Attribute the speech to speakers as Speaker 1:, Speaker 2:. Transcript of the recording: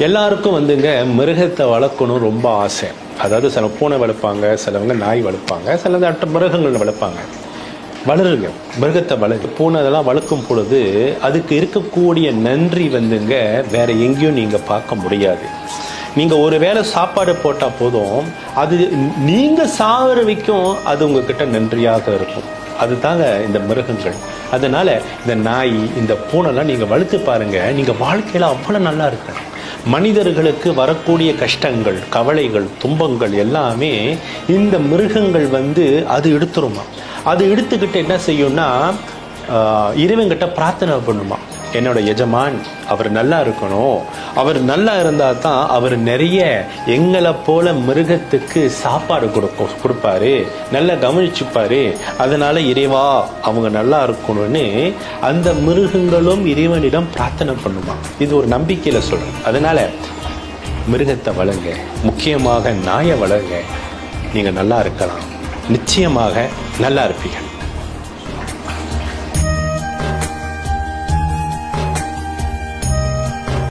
Speaker 1: எல்லாருக்கும் வந்துங்க மிருகத்தை வளர்க்கணும் ரொம்ப ஆசை. அதாவது சில பூனை வளர்ப்பாங்க, சிலவங்க நாய் வளர்ப்பாங்க, சில அட்ட மிருகங்கள் வளர்ப்பாங்க. வளருங்க, மிருகத்தை பூனை அதெல்லாம் வளர்க்கும் பொழுது அதுக்கு இருக்கக்கூடிய நன்றி வந்துங்க வேற எங்கேயும் நீங்க பார்க்க முடியாது. நீங்க ஒரு வேளை சாப்பாடு போட்டா போதும், அது நீங்க சாவர வரைக்கும் அது உங்ககிட்ட நன்றியாக இருக்கும். அதுதாங்க இந்த மிருகங்கள். அதனால இந்த நாய், இந்த பூனைலாம் நீங்க வளர்த்து பாருங்க, நீங்க வாழ்க்கையில அவ்வளவு நல்லா இருக்கணும். மனிதர்களுக்கு வரக்கூடிய கஷ்டங்கள், கவலைகள், துன்பங்கள் எல்லாமே இந்த மிருகங்கள் அது எடுத்துருமா. அது எடுத்துக்கிட்டு என்ன செய்யும்னா இறைவன்கிட்ட பிரார்த்தனை பண்ணுமா, என்னோட எஜமான் அவர் நல்லா இருக்கணும், அவர் நல்லா இருந்தா தான் அவர் நிறைய எங்களை போல மிருகத்துக்கு சாப்பாடு கொடுப்பாரு, நல்லா கவனிச்சுப்பாரு, அதனால இறைவா அவங்க நல்லா இருக்கணும்னு அந்த மிருகங்களும் இறைவனிடம் பிரார்த்தனை பண்ணுமா. இது ஒரு நம்பிக்கையில சொல்றேன். அதனால மிருகத்தை வளங்க, முக்கியமாக நாயை வளங்க. நீங்க நல்லா இருக்கலாம், நிச்சயமாக நல்லா இருப்பீங்க.